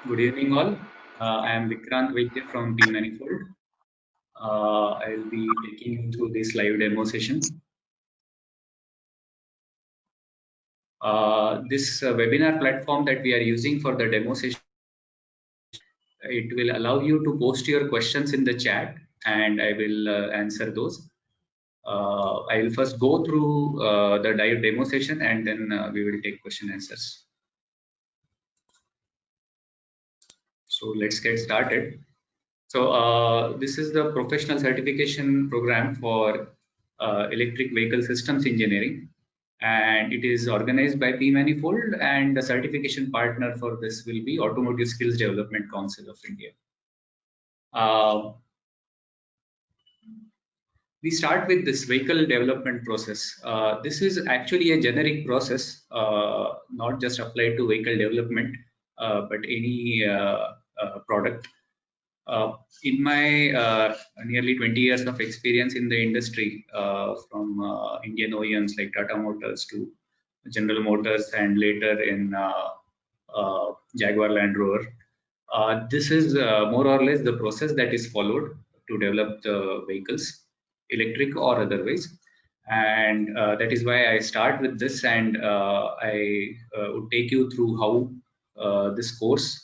Good evening, all. I am Vikrant Vaidya from P Manifold. I'll be taking you through this live demo session. This webinar platform that we are using for the demo session, it will allow you to post your questions in the chat, and I will answer those. I will first go through the live demo session, and then we will take question answers. So let's get started. So this is the professional certification program for electric vehicle systems engineering, and it is organized by P Manifold, and the certification partner for this will be Automotive Skills Development Council of India. We start with this vehicle development process. This is actually a generic process, not just applied to vehicle development, but any product. In my nearly 20 years of experience in the industry, from Indian OEMs like Tata Motors to General Motors and later in Jaguar Land Rover, this is more or less the process that is followed to develop the vehicles, electric or otherwise. And that is why I start with this, and I would take you through how this course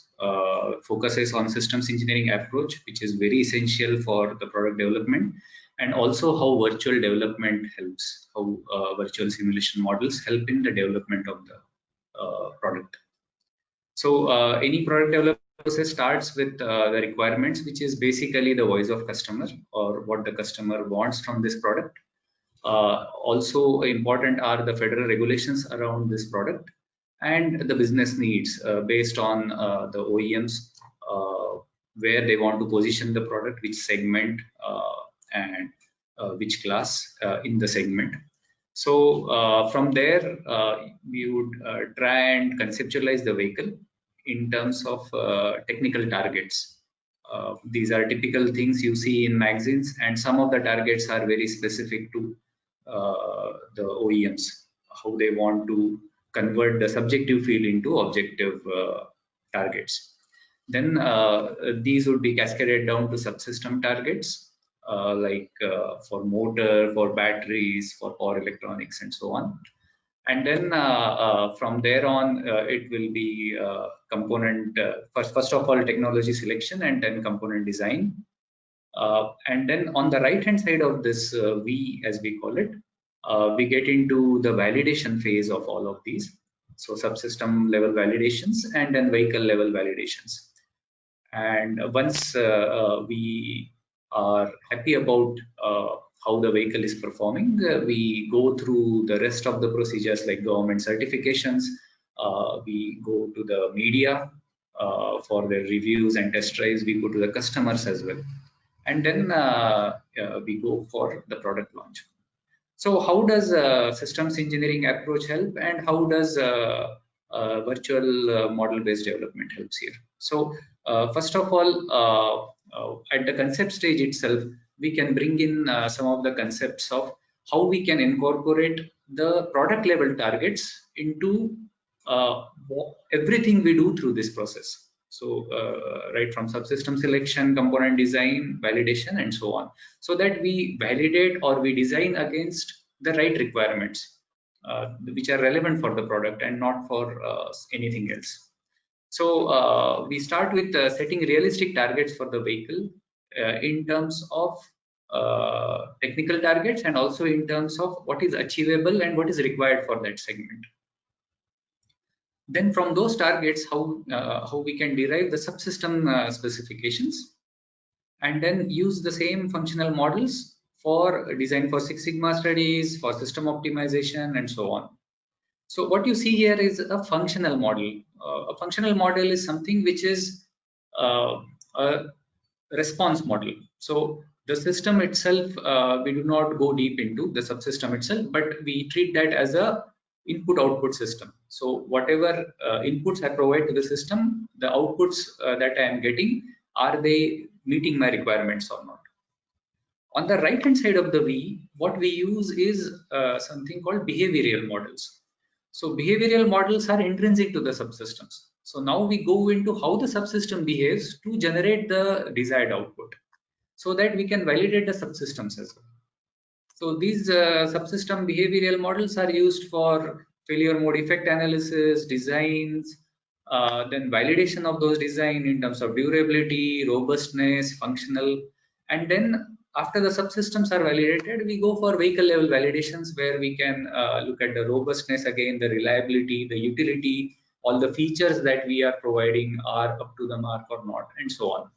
focuses on systems engineering approach, which is very essential for the product development, and also how virtual development helps, how virtual simulation models help in the development of the product. So any product development process starts with the requirements, which is basically the voice of customer or what the customer wants from this product. Also important are the federal regulations around this product and the business needs based on the OEMs, where they want to position the product, which segment and which class in the segment. So from there, we would try and conceptualize the vehicle in terms of technical targets. These are typical things you see in magazines, and some of the targets are very specific to the OEMs, how they want to convert the subjective field into objective targets. Then these would be cascaded down to subsystem targets, like for motor, for batteries, for power electronics, and so on. And then from there on, it will be component, first of all, technology selection, and then component design. And then on the right hand side of this V, as we call it, we get into the validation phase of all of these. So subsystem level validations and then vehicle level validations. And once we are happy about how the vehicle is performing, we go through the rest of the procedures like government certifications. We go to the media for their reviews and test drives. We go to the customers as well. And then we go for the product launch. So how does systems engineering approach help, and how does virtual model-based development helps here? So first of all, at the concept stage itself, we can bring in some of the concepts of how we can incorporate the product level targets into everything we do through this process. So right from subsystem selection, component design, validation, and so on, so that we validate or we design against the right requirements which are relevant for the product and not for anything else. So we start with setting realistic targets for the vehicle in terms of technical targets, and also in terms of what is achievable and what is required for that segment. Then from those targets, how we can derive the subsystem specifications, and then use the same functional models for design for Six Sigma studies, for system optimization, and so on. So what you see here is a functional model. A functional model is something which is a response model. So the system itself, we do not go deep into the subsystem itself, but we treat that as a input-output system. So whatever inputs I provide to the system, the outputs that I am getting, are they meeting my requirements or not? On the right hand side of the V, what we use is something called behavioral models. So behavioral models are intrinsic to the subsystems. So now we go into how the subsystem behaves to generate the desired output, so that we can validate the subsystems as well. So these subsystem behavioral models are used for failure mode effect analysis, designs, then validation of those design in terms of durability, robustness, functional, and then after the subsystems are validated, we go for vehicle level validations where we can look at the robustness again, the reliability, the utility, all the features that we are providing are up to the mark or not, and so on.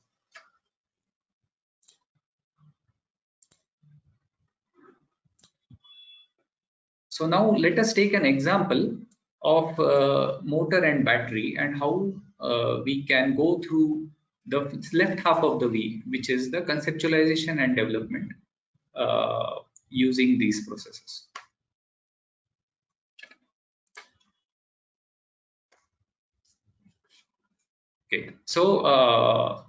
So now let us take an example of motor and battery and how we can go through the left half of the wheel, which is the conceptualization and development using these processes. Okay, so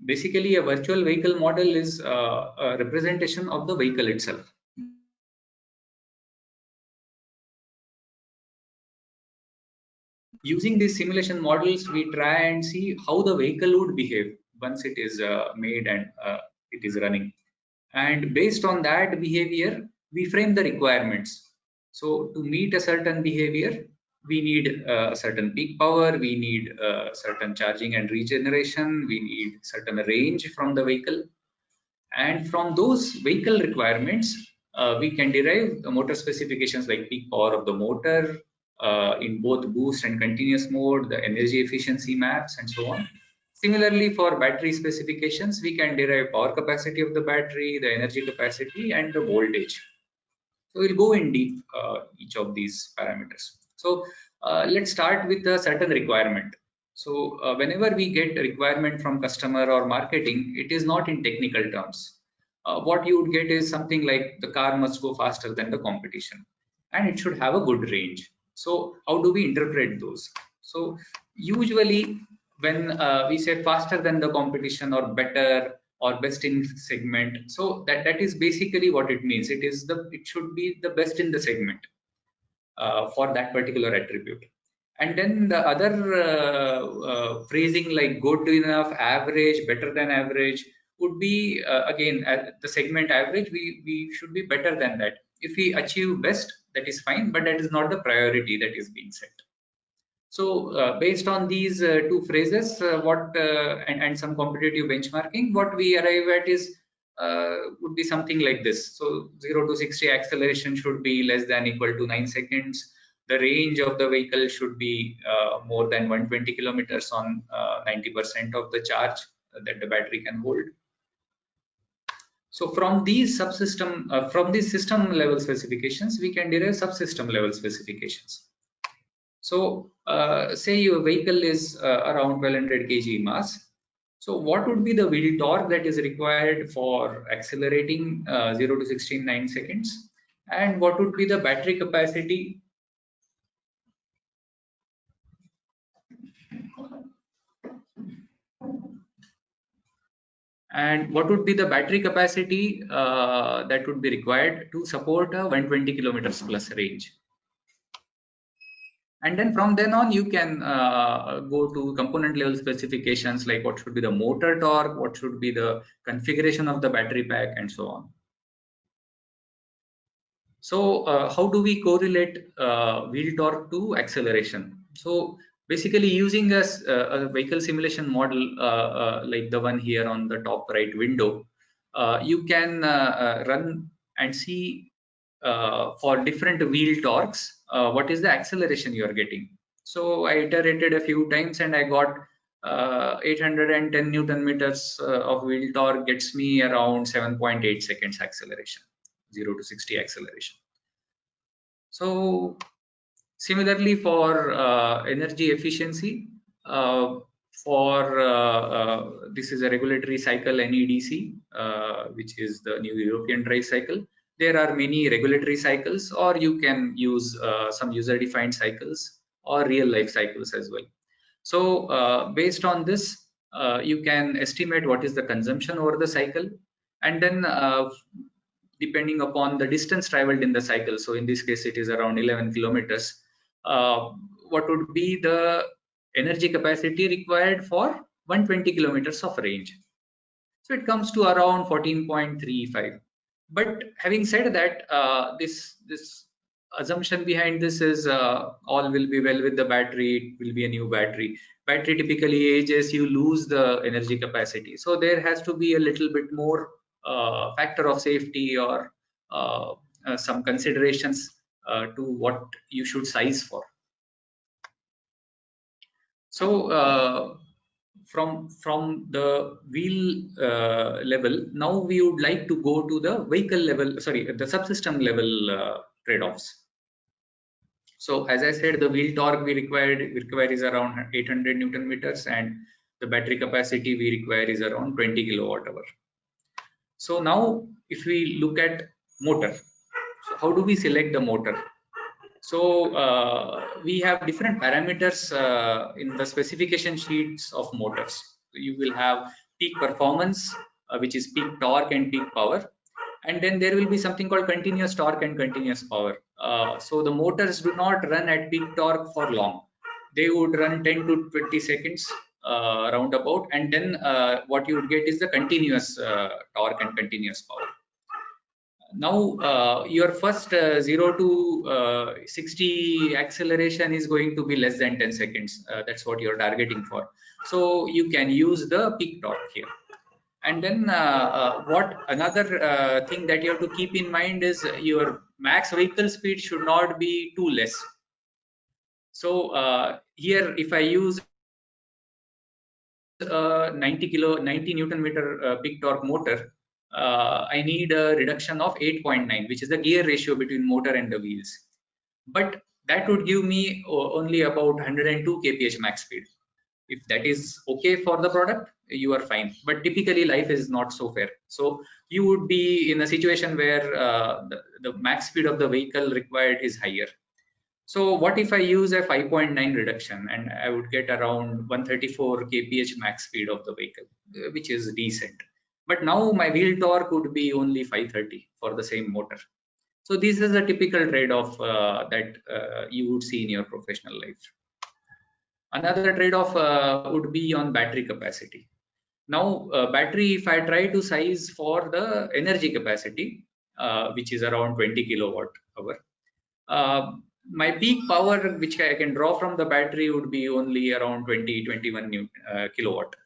basically a virtual vehicle model is a representation of the vehicle itself. Using these simulation models, we try and see how the vehicle would behave once it is made and it is running. And based on that behavior, we frame the requirements. So to meet a certain behavior, we need a certain peak power, we need certain charging and regeneration, we need certain range from the vehicle. And from those vehicle requirements, we can derive the motor specifications like peak power of the motor in both boost and continuous mode, the energy efficiency maps, and so on. Similarly, for battery specifications, we can derive power capacity of the battery, the energy capacity, and the voltage. So we'll go in deep each of these parameters. So let's start with a certain requirement. So whenever we get a requirement from customer or marketing, it is not in technical terms. What you would get is something like the car must go faster than the competition and it should have a good range. So how do we interpret those? So usually when we say faster than the competition or better or best in segment, so that is basically what it means. It should be the best in the segment for that particular attribute. And then the other phrasing like good enough, average, better than average would be again at the segment average. We should be better than that. If we achieve best, that is fine, but that is not the priority that is being set. So based on these two phrases, and some competitive benchmarking, what we arrive at is would be something like this. So 0 to 60 acceleration should be less than equal to 9 seconds. The range of the vehicle should be more than 120 kilometers on 90% of the charge that the battery can hold. So from these from these system level specifications, we can derive subsystem level specifications. So say your vehicle is around 1200 kg mass. So what would be the wheel torque that is required for accelerating 0 to 60 in 9 seconds? And what would be the battery capacity? And what would be the battery capacity that would be required to support a 120 kilometers plus range? And then from then on, you can go to component level specifications like what should be the motor torque, what should be the configuration of the battery pack, and so on. So how do we correlate wheel torque to acceleration? So basically using a vehicle simulation model like the one here on the top right window, you can run and see for different wheel torques, what is the acceleration you are getting. So I iterated a few times and I got 810 Newton meters of wheel torque gets me around 7.8 seconds acceleration, 0 to 60 acceleration. So similarly for energy efficiency, this is a regulatory cycle NEDC, which is the new European drive cycle. There are many regulatory cycles, or you can use some user-defined cycles or real-life cycles as well. So based on this, you can estimate what is the consumption over the cycle, and then depending upon the distance traveled in the cycle. So in this case, it is around 11 kilometers. What would be the energy capacity required for 120 kilometers of range. So it comes to around 14.35. But having said that, this assumption behind this is all will be well with the battery. It will be a new battery. Battery typically ages, you lose the energy capacity. So there has to be a little bit more factor of safety or some considerations to what you should size for. So from the wheel level, now we would like to go to the vehicle level, sorry, the subsystem level trade-offs. So as I said, the wheel torque we require is around 800 Newton meters, and the battery capacity we require is around 20 kilowatt hour. So now if we look at motor, so how do we select the motor? So we have different parameters in the specification sheets of motors. You will have peak performance, which is peak torque and peak power. And then there will be something called continuous torque and continuous power. So the motors do not run at peak torque for long. They would run 10 to 20 seconds roundabout. And then what you would get is the continuous torque and continuous power. Now your first 0 to 60 acceleration is going to be less than 10 seconds. That's what you're targeting for. So you can use the peak torque here. And then what another thing that you have to keep in mind is your max vehicle speed should not be too less. So here if I use 90 Newton meter peak torque motor, I need a reduction of 8.9, which is the gear ratio between motor and the wheels. But that would give me only about 102 kph max speed. If that is okay for the product, you are fine. But typically life is not so fair. So you would be in a situation where the max speed of the vehicle required is higher. So what if I use a 5.9 reduction, and I would get around 134 kph max speed of the vehicle, which is decent. But now my wheel torque would be only 530 for the same motor. So this is a typical trade-off that you would see in your professional life. Another trade-off would be on battery capacity. Now battery, if I try to size for the energy capacity, which is around 20 kilowatt hour, my peak power which I can draw from the battery would be only around 21 kilowatt.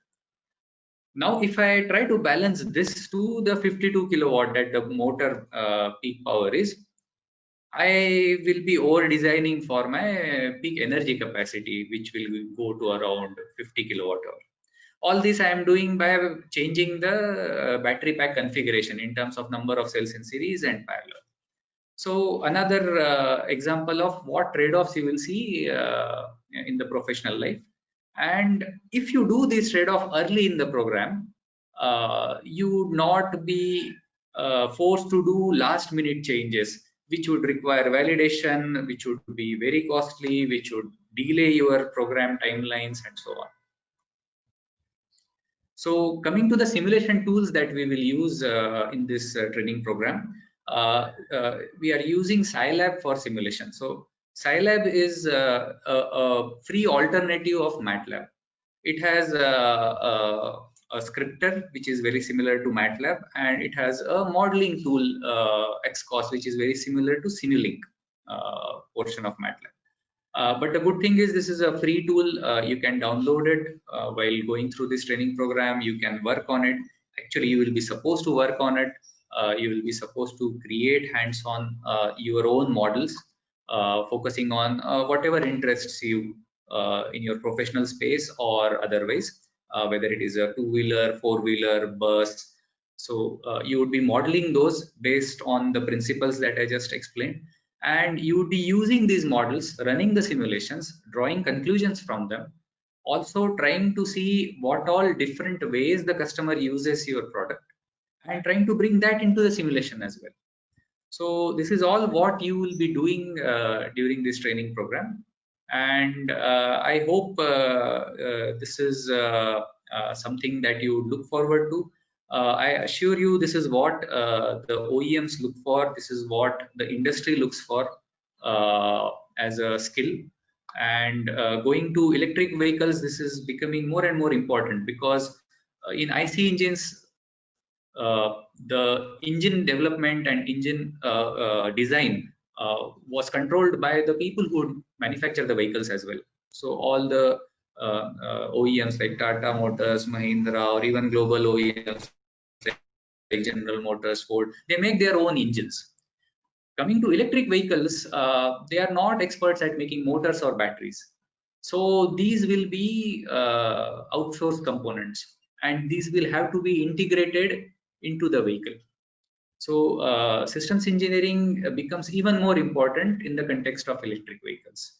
Now if I try to balance this to the 52 kilowatt that the motor peak power is, I will be over designing for my peak energy capacity, which will go to around 50 kilowatt hour. All this I am doing by changing the battery pack configuration in terms of number of cells in series and parallel. So another example of what trade-offs you will see in the professional life. And if you do this trade-off early in the program, you would not be forced to do last-minute changes, which would require validation, which would be very costly, which would delay your program timelines and so on. So coming to the simulation tools that we will use in this training program, we are using Scilab for simulation. So Scilab is a free alternative of MATLAB. It has a scripter which is very similar to MATLAB, and it has a modeling tool XCOS which is very similar to Simulink portion of MATLAB. But the good thing is this is a free tool. You can download it while going through this training program. You can work on it. Actually, you will be supposed to work on it. You will be supposed to create hands-on your own models, focusing on whatever interests you in your professional space or otherwise, whether it is a two-wheeler, four-wheeler, bus. So you would be modeling those based on the principles that I just explained. And you would be using these models, running the simulations, drawing conclusions from them, also trying to see what all different ways the customer uses your product, and trying to bring that into the simulation as well. So this is all what you will be doing during this training program. And I hope this is something that you look forward to. I assure you this is what the OEMs look for. This is what the industry looks for as a skill. And going to electric vehicles, this is becoming more and more important, because in IC engines, the engine development and engine design was controlled by the people who manufacture the vehicles as well. So all the OEMs like Tata Motors, Mahindra, or even global OEMs like General Motors, Ford, they make their own engines. Coming to electric vehicles, they are not experts at making motors or batteries. So these will be outsourced components, and these will have to be integrated into the vehicle. So systems engineering becomes even more important in the context of electric vehicles.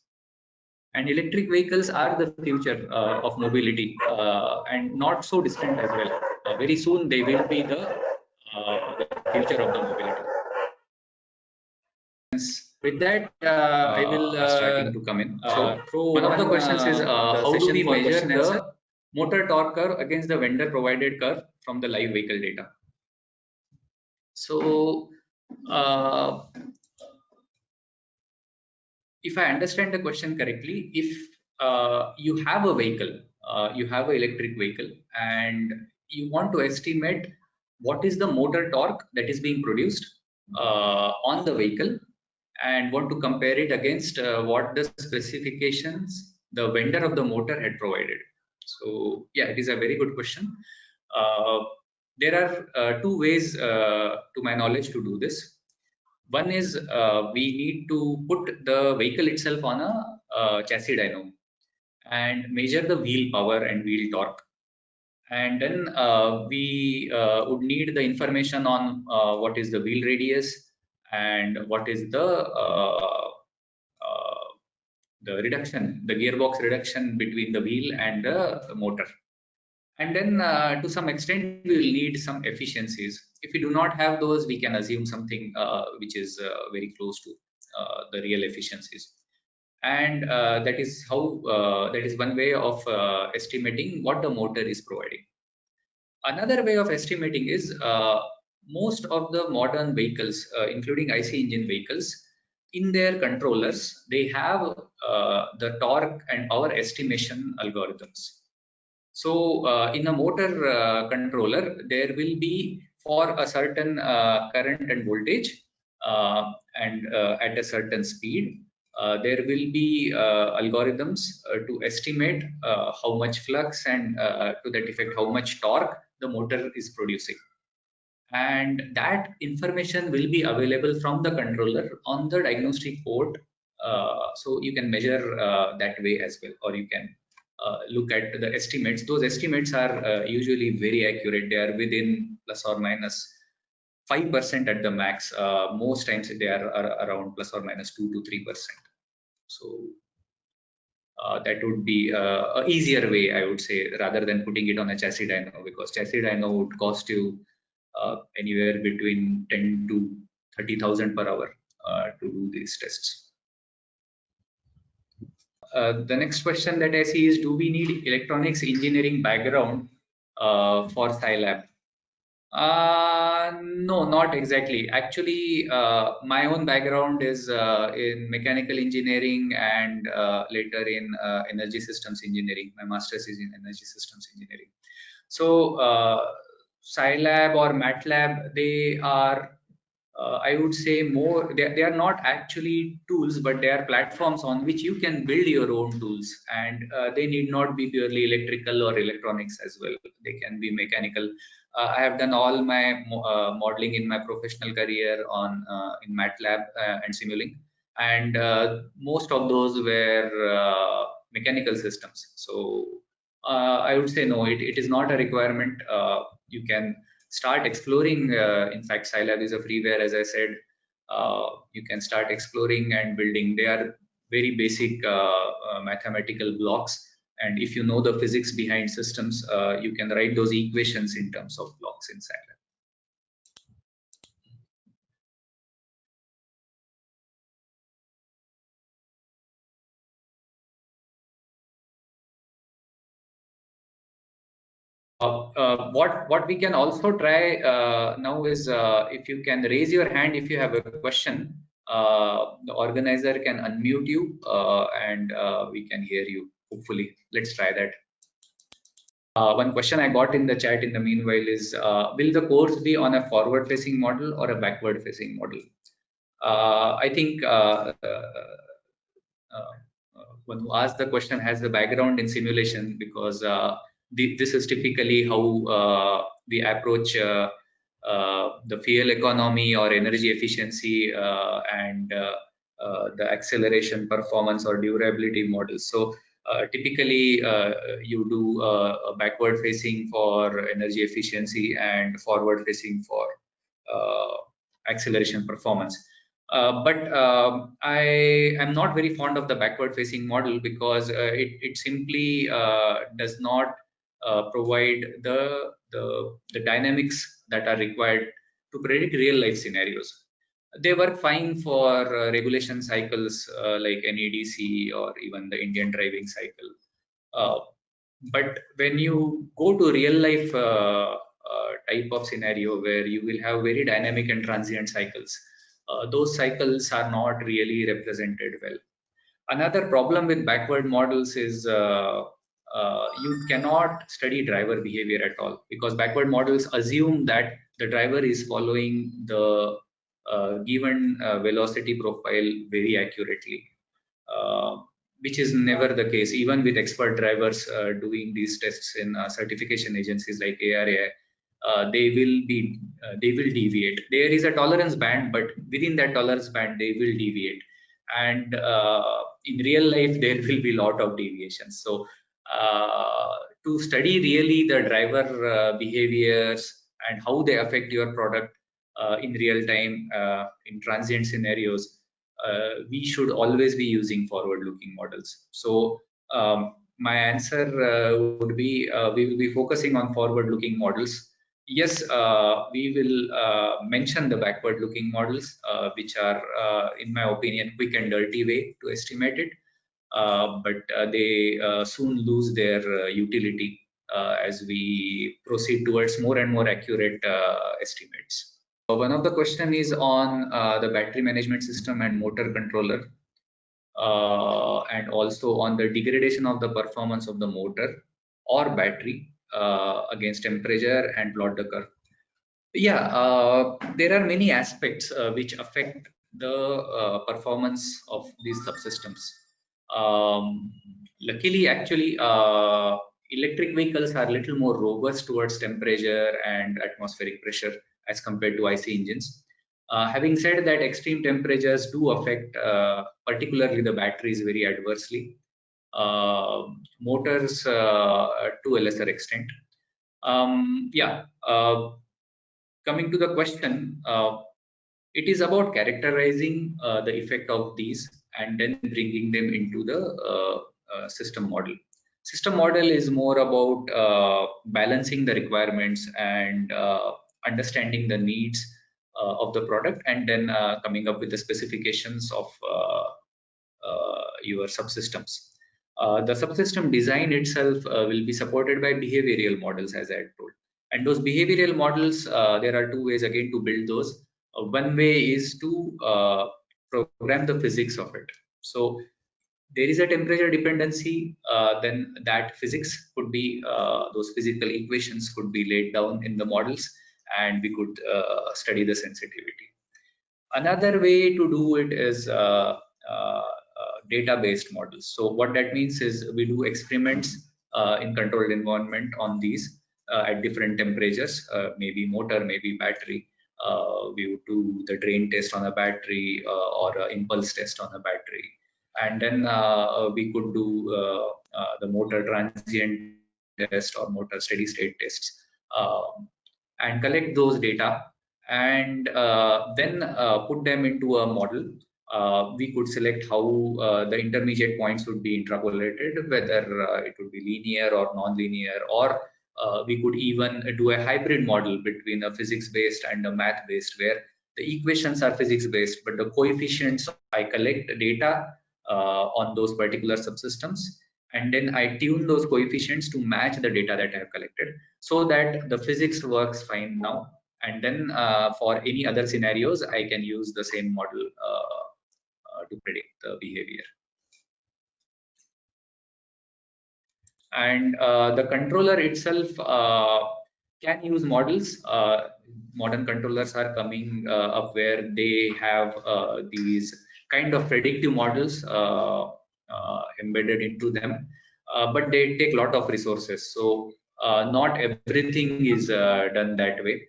And electric vehicles are the future of mobility, and not so distant as well. Very soon they will be the future of the mobility. With that, I will starting to come in. So one of the questions is how do we measure the motor torque curve against the vendor provided curve from the live vehicle data? So if I understand the question correctly, if you have a vehicle, you have an electric vehicle, and you want to estimate what is the motor torque that is being produced on the vehicle, and want to compare it against what the specifications the vendor of the motor had provided. So yeah, it is a very good question. There are two ways, to my knowledge, to do this. One is we need to put the vehicle itself on a chassis dyno and measure the wheel power and wheel torque. And then we would need the information on what is the wheel radius and what is the reduction, the gearbox reduction between the wheel and the motor. And then to some extent we will need some efficiencies. If we do not have those, we can assume something which is very close to the real efficiencies. And that is how that is one way of estimating what the motor is providing. Another way of estimating is most of the modern vehicles, including IC engine vehicles, in their controllers, they have the torque and power estimation algorithms. So in a motor controller, there will be, for a certain current and voltage and at a certain speed, there will be algorithms to estimate how much flux and to that effect how much torque the motor is producing. And that information will be available from the controller on the diagnostic port. So you can measure that way as well, or you can look at the estimates. Those estimates are usually very accurate. They are within plus or minus 5% at the max. Most times they are around plus or minus 2 to 3%. So that would be a easier way, I would say, rather than putting it on a chassis dyno, because chassis dyno would cost you anywhere between 10 to 30,000 per hour to do these tests. The next question that I see is, do we need electronics engineering background for Scilab? No, not exactly. Actually, my own background is in mechanical engineering and later in energy systems engineering. My master's is in energy systems engineering. So Scilab or MATLAB, they are I would say more, they are not actually tools, but they are platforms on which you can build your own tools, and they need not be purely electrical or electronics as well. They can be mechanical. I have done all my modeling in my professional career on in MATLAB and Simulink, and most of those were mechanical systems. So I would say no, it is not a requirement. You can start exploring. In fact, Scilab is a freeware, as I said. You can start exploring and building. They are very basic mathematical blocks, and if you know the physics behind systems, you can write those equations in terms of blocks in Scilab. What we can also try now is if you can raise your hand if you have a question, The organizer can unmute you and we can hear you, hopefully. Let's try that. One question I got in the chat in the meanwhile is, will the course be on a forward-facing model or a backward-facing model? I think one who asked the question has the background in simulation, because this is typically how we approach the fuel economy or energy efficiency and the acceleration, performance, or durability models. So typically you do a backward facing for energy efficiency and forward facing for acceleration performance. But I am not very fond of the backward facing model, because it simply does not provide the dynamics that are required to predict real life scenarios. They work fine for regulation cycles like NEDC or even the Indian driving cycle. But when you go to real life type of scenario where you will have very dynamic and transient cycles, those cycles are not really represented well. Another problem with backward models is you cannot study driver behavior at all, because backward models assume that the driver is following the given velocity profile very accurately, which is never the case. Even with expert drivers doing these tests in certification agencies like ARAI, they will deviate. There is a tolerance band, but within that tolerance band they will deviate, and in real life there will be a lot of deviations. So to study really the driver behaviors and how they affect your product in real time in transient scenarios, we should always be using forward-looking models. So my answer would be we will be focusing on forward-looking models. Yes, we will mention the backward-looking models, which are, in my opinion, quick and dirty way to estimate it, but they soon lose their utility as we proceed towards more and more accurate estimates. One of the question is on the battery management system and motor controller, and also on the degradation of the performance of the motor or battery against temperature, and plot the curve. Yeah, there are many aspects which affect the performance of these subsystems. Luckily, actually, electric vehicles are a little more robust towards temperature and atmospheric pressure as compared to IC engines. Having said that, extreme temperatures do affect particularly the batteries very adversely, motors to a lesser extent. Coming to the question, it is about characterizing the effect of these and then bringing them into the system model. System model is more about balancing the requirements and understanding the needs of the product, and then coming up with the specifications of your subsystems. The subsystem design itself will be supported by behavioral models, as I had told. And those behavioral models, there are two ways again to build those. One way is to program the physics of it. So there is a temperature dependency, then that physics could be, those physical equations could be laid down in the models, and we could study the sensitivity. Another way to do it is data-based models. So what that means is we do experiments in controlled environment on these at different temperatures, maybe motor, maybe battery. We would do the drain test on a battery or impulse test on a battery, and then we could do the motor transient test or motor steady state tests, and collect those data, and then put them into a model. We could select how the intermediate points would be interpolated, whether it would be linear or non-linear, or we could even do a hybrid model between a physics-based and a math-based, where the equations are physics-based, but the coefficients, I collect data on those particular subsystems, and then I tune those coefficients to match the data that I have collected, so that the physics works fine now, and then for any other scenarios, I can use the same model to predict the behavior. And the controller itself can use models. Modern controllers are coming up where they have these kind of predictive models embedded into them, but they take a lot of resources. So not everything is done that way.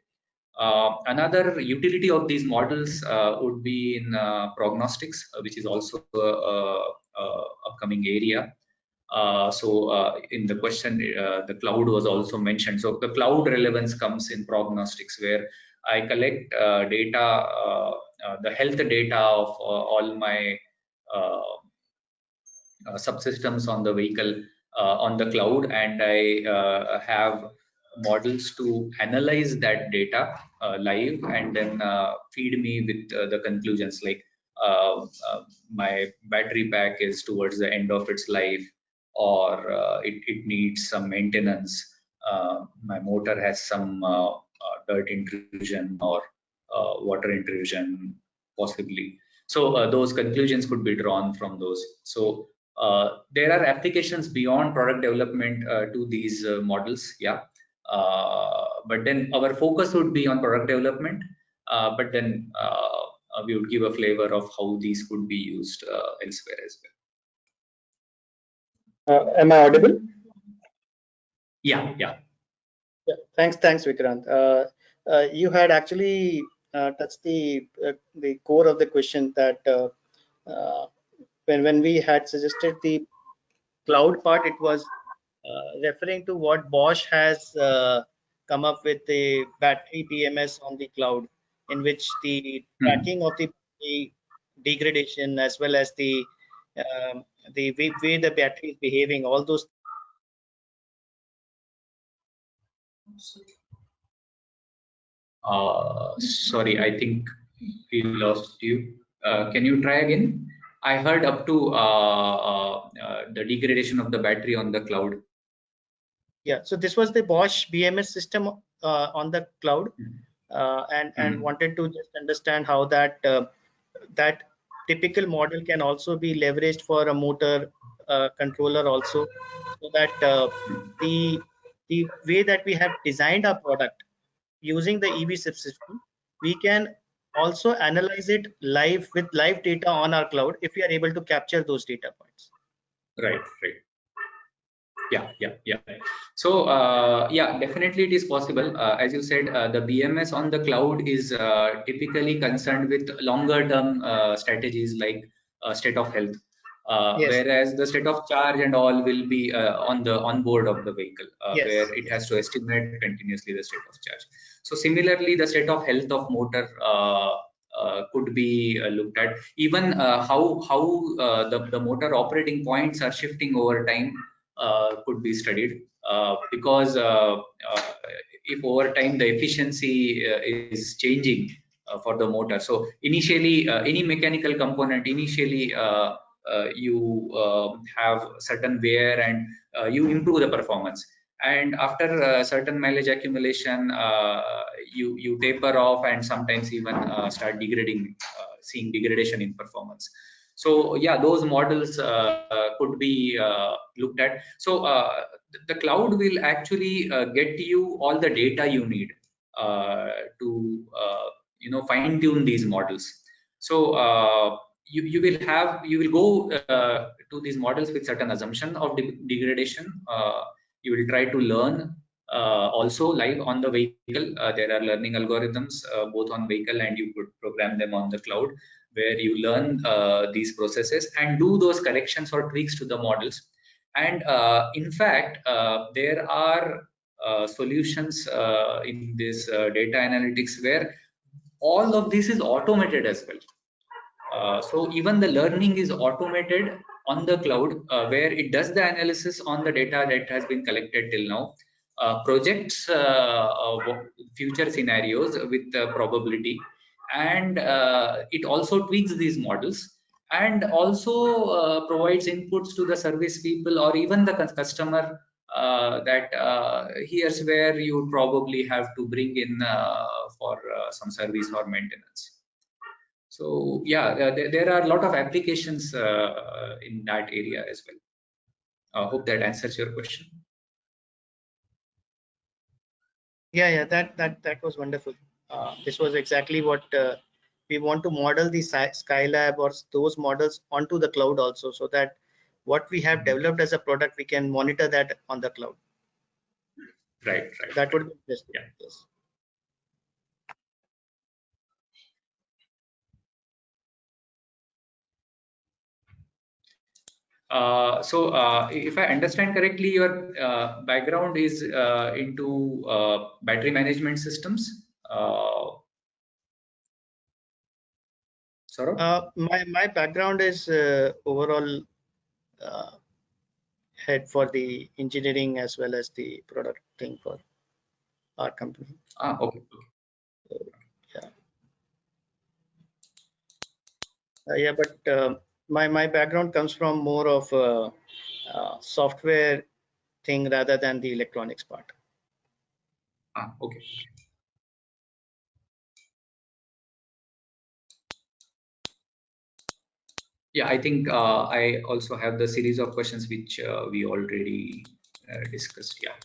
Another utility of these models would be in prognostics, which is also upcoming area. In the question, the cloud was also mentioned. So the cloud relevance comes in prognostics, where I collect data, the health data of all my subsystems on the vehicle on the cloud, and I have models to analyze that data live, and then feed me with the conclusions like my battery pack is towards the end of its life, or it needs some maintenance. My motor has some dirt intrusion or water intrusion possibly. So those conclusions could be drawn from those. So there are applications beyond product development to these models, yeah. But then our focus would be on product development, but then we would give a flavor of how these could be used elsewhere as well. Am I audible? Yeah. Thanks, Vikrant. You had actually touched the core of the question, that when we had suggested the cloud part, it was referring to what Bosch has come up with, the battery BMS on the cloud, in which the tracking of the degradation as well as the way the battery is behaving, all those. Sorry, I think we lost you. Can you try again? I heard up to the degradation of the battery on the cloud. Yeah, so this was the Bosch BMS system on the cloud, and wanted to just understand how that that typical model can also be leveraged for a motor controller also, so that the way that we have designed our product using the EV subsystem, we can also analyze it live with live data on our cloud if we are able to capture those data points. Right. Yeah. So yeah, definitely it is possible. As you said, the BMS on the cloud is typically concerned with longer term strategies like state of health. Yes. Whereas the state of charge and all will be on board of the vehicle, yes, where it has to estimate continuously the state of charge. So similarly, the state of health of motor could be looked at. Even how the motor operating points are shifting over time could be studied, because if over time the efficiency is changing for the motor. So initially, any mechanical component, initially you have certain wear and you improve the performance. And after certain mileage accumulation, you taper off and sometimes even start degrading, seeing degradation in performance. So yeah, those models could be looked at. So the cloud will actually get you all the data you need to fine tune these models. So you will go to these models with certain assumption of degradation. You will try to learn also live on the vehicle. There are learning algorithms both on vehicle, and you could program them on the cloud, where you learn these processes and do those corrections or tweaks to the models. And in fact, there are solutions in this data analytics where all of this is automated as well. So even the learning is automated on the cloud, where it does the analysis on the data that has been collected till now, projects future scenarios with probability, and it also tweaks these models, and also provides inputs to the service people or even the customer that here's where you probably have to bring in for some service or maintenance. So yeah, there are a lot of applications in that area as well. I hope that answers your question. Yeah, that was wonderful. This was exactly what we want to model the Skylab or those models onto the cloud also, so that what we have developed as a product, we can monitor that on the cloud. Right. That would be interesting. Yeah. Yes. If I understand correctly, your background is into battery management systems. Saurabh? My background is overall head for the engineering as well as the product thing for our company. Okay. Yeah. Yeah, but my background comes from more of software thing rather than the electronics part. Okay. Yeah, I think I also have the series of questions which we already discussed. Yeah.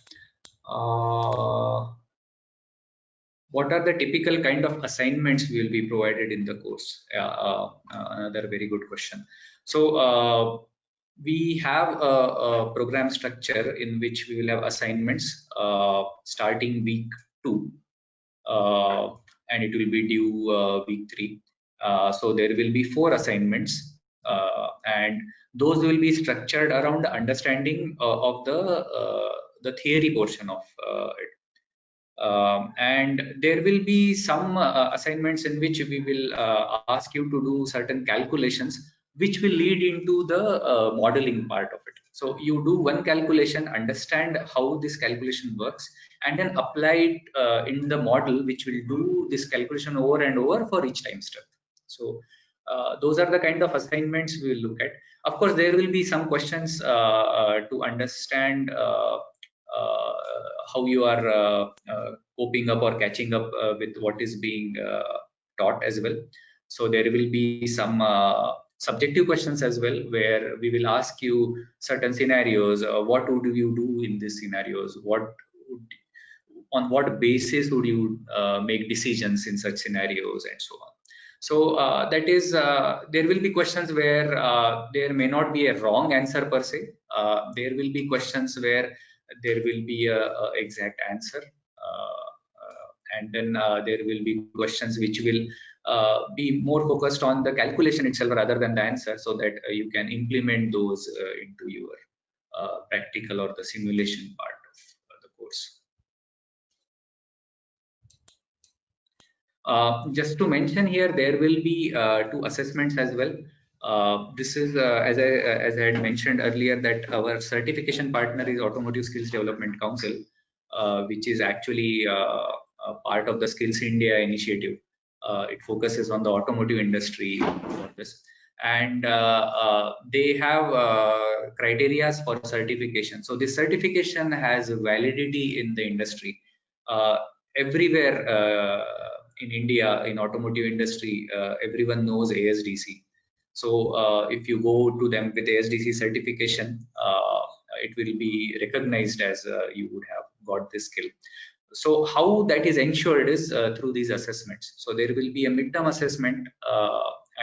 What are the typical kind of assignments we will be provided in the course? Another very good question. So we have a program structure in which we will have assignments starting week 2, and it will be due week 3. So there will be 4 assignments, and those will be structured around the understanding of the theory portion of it. And there will be some assignments in which we will ask you to do certain calculations which will lead into the modeling part of it. So you do one calculation, understand how this calculation works, and then apply it in the model which will do this calculation over and over for each time step. So those are the kind of assignments we will look at. Of course, there will be some questions to understand uh, how you are coping up or catching up with what is being taught as well. So there will be some subjective questions as well, where we will ask you certain scenarios. What would you do in these scenarios? On what basis would you make decisions in such scenarios, and so on. So that is, there will be questions where there may not be a wrong answer per se. There will be questions where there will be a exact answer, and then there will be questions which will be more focused on the calculation itself rather than the answer, so that you can implement those into your practical or the simulation part of the course. Just to mention here, there will be 2 assessments as well. This is, as I had mentioned earlier, that our certification partner is Automotive Skills Development Council, which is actually a part of the Skills India initiative. It focuses on the automotive industry for this, and they have criteria for certification. So this certification has validity in the industry. Everywhere in India, in automotive industry, everyone knows ASDC. So if you go to them with ASDC certification, it will be recognized as you would have got this skill. So how that is ensured is through these assessments. So there will be a midterm assessment,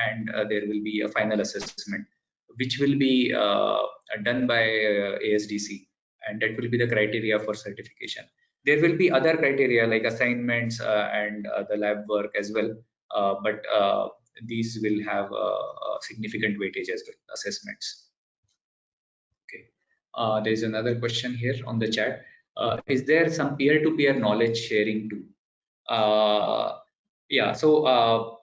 and there will be a final assessment, which will be done by ASDC, and that will be the criteria for certification. There will be other criteria like assignments and the lab work as well, but these will have significant weightage as well, assessments. Okay. There is another question here on the chat. Is there some peer-to-peer knowledge sharing too? Yeah, so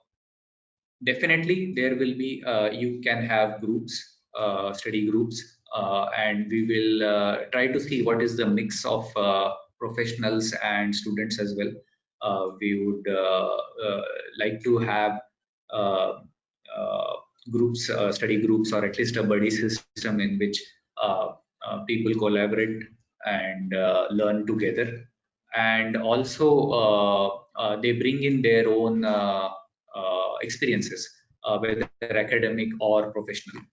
definitely there will be, you can have groups, study groups, and we will try to see what is the mix of professionals and students as well. We would like to have uh, groups, study groups, or at least a buddy system in which people collaborate and learn together. And also they bring in their own experiences, whether academic or professional,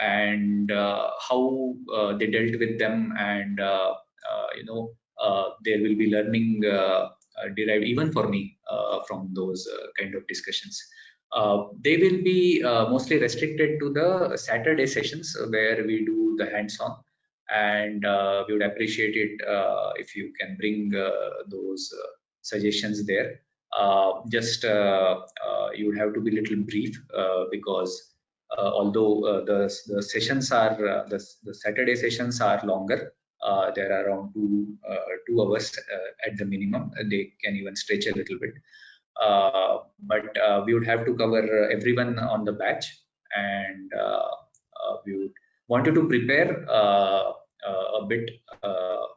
and how they dealt with them, and there will be learning derived even for me from those kind of discussions. They will be mostly restricted to the Saturday sessions where we do the hands-on, and we would appreciate it if you can bring those suggestions there. You would have to be a little brief, because although the sessions are the Saturday sessions are longer, they are around 2 hours at the minimum. They can even stretch a little bit, but we would have to cover everyone on the batch, and we would wanted to prepare a bit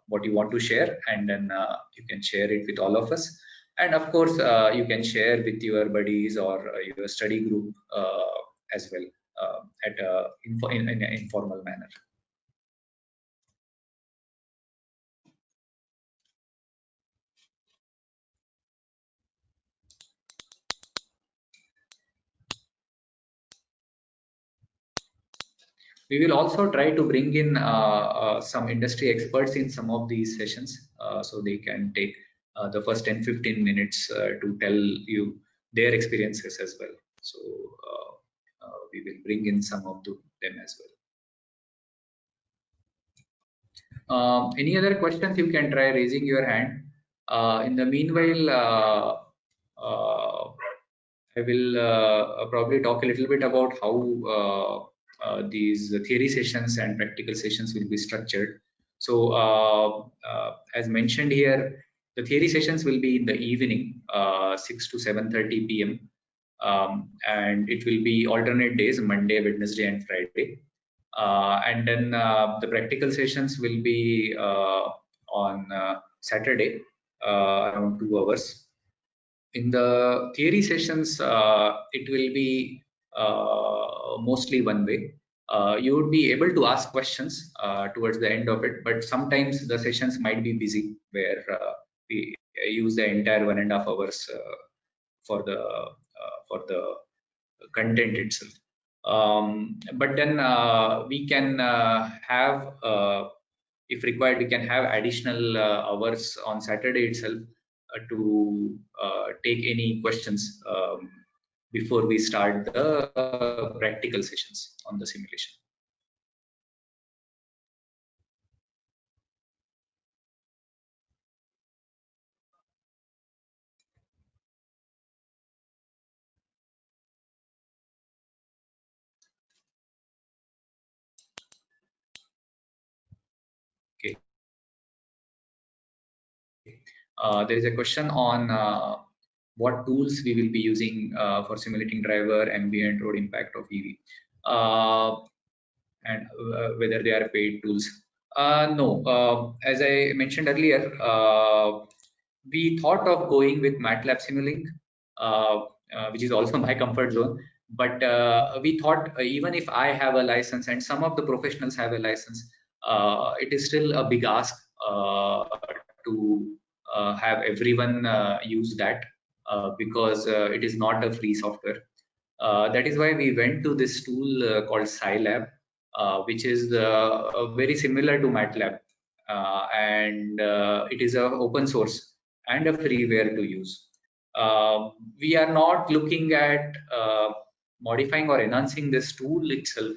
what you want to share, and then you can share it with all of us. And of course, you can share with your buddies or your study group as well, in an informal manner. We will also try to bring in some industry experts in some of these sessions, so they can take the first 10-15 minutes to tell you their experiences as well. So we will bring in some of them as well. Any other questions? You can try raising your hand. In the meanwhile, I will probably talk a little bit about how these theory sessions and practical sessions will be structured. So as mentioned here, the theory sessions will be in the evening, 6 to 7:30 p.m. And it will be alternate days, Monday, Wednesday, and Friday. And then the practical sessions will be on Saturday, around 2 hours. In the theory sessions, it will be mostly one way. You would be able to ask questions towards the end of it, but sometimes the sessions might be busy, where we use the entire 1.5 hours for the content itself. But then we can have, if required, we can have additional hours on Saturday itself to take any questions before we start the practical sessions on the simulation. Okay. There is a question on what tools we will be using for simulating driver, ambient road impact of EV, and whether they are paid tools. No, as I mentioned earlier, we thought of going with MATLAB Simulink, which is also my comfort zone. But we thought even if I have a license and some of the professionals have a license, it is still a big ask to have everyone use that, because it is not a free software. That is why we went to this tool called Scilab, which is very similar to MATLAB, and it is a open source and a freeware to use. We are not looking at modifying or enhancing this tool itself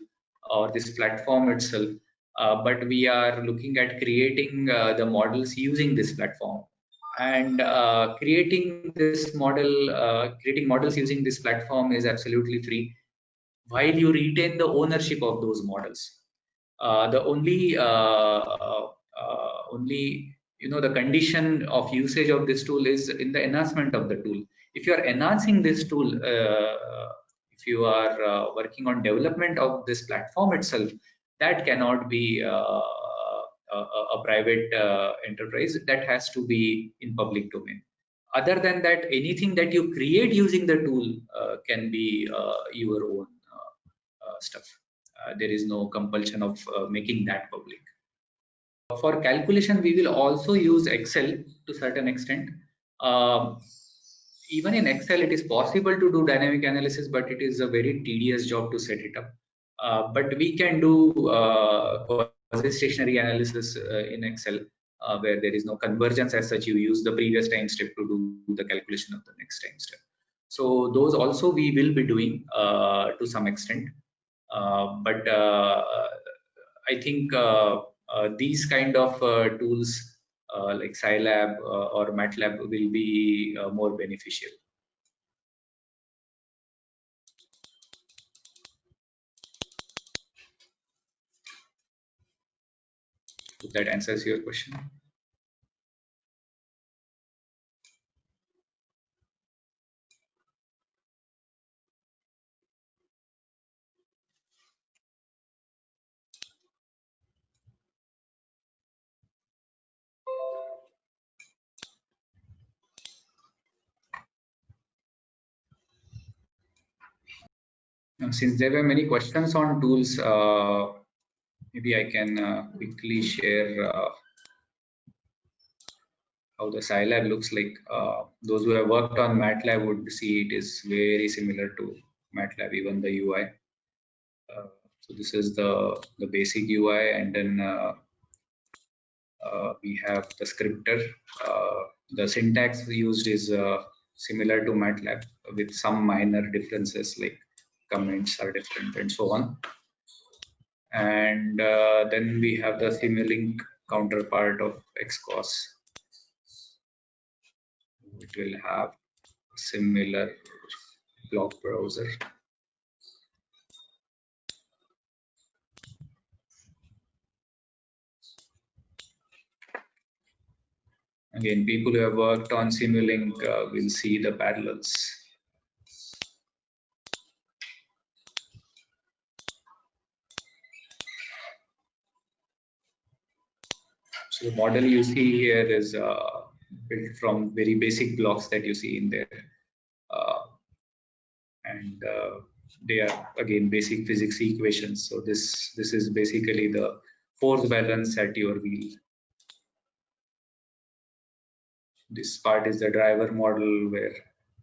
or this platform itself, but we are looking at creating the models using this platform, and creating models using this platform is absolutely free, while you retain the ownership of those models. The only the condition of usage of this tool is in the enhancement of the tool. If you are enhancing this tool, if you are working on development of this platform itself, that cannot be a private enterprise. That has to be in public domain. Other than that, anything that you create using the tool can be your own stuff. There is no compulsion of making that public. for calculation, we will also use Excel to certain extent. Even in Excel, it is possible to do dynamic analysis, but it is a very tedious job to set it up. But we can do quasi-stationary analysis in Excel, where there is no convergence as such. You use the previous time step to do the calculation of the next time step. So those also we will be doing to some extent. But I think these kind of tools like Scilab or MATLAB will be more beneficial. If that answers your question. Since there were many questions on tools, maybe I can quickly share how the Scilab looks like. Those who have worked on MATLAB would see it is very similar to MATLAB, even the UI. So this is the basic UI, and then we have the scripter. The syntax used is similar to MATLAB with some minor differences, like comments are different and so on. And then we have the Simulink counterpart of XCOS. It will have similar block browser. Again, people who have worked on Simulink will see the parallels. So the model you see here is built from very basic blocks that you see in there. And they are again basic physics equations. So this is basically the force balance at your wheel. This part is the driver model, where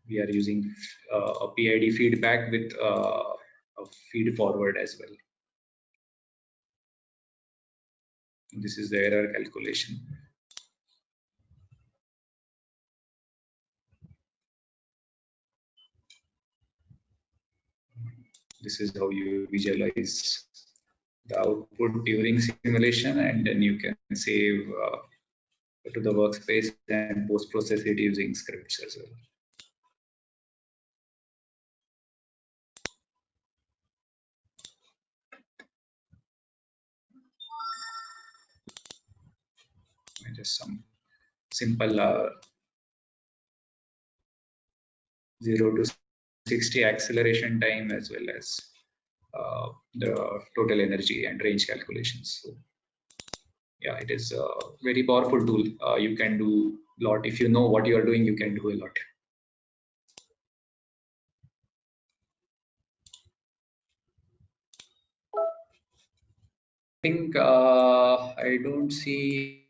we are using a PID feedback with a feed forward as well. This is the error calculation. This is how you visualize the output during simulation, and then you can save to the workspace and post-process it using scripts as well. And just some simple 0 to 60 acceleration time, as well as the total energy and range calculations. So yeah, it is a very powerful tool. You can do a lot. If you know what you are doing, you can do a lot. I think I don't see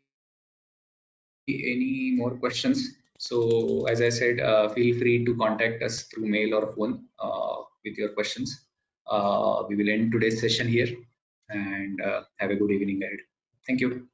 any more questions. So as I said, feel free to contact us through mail or phone with your questions. We will end today's session here, and have a good evening ahead. Thank you.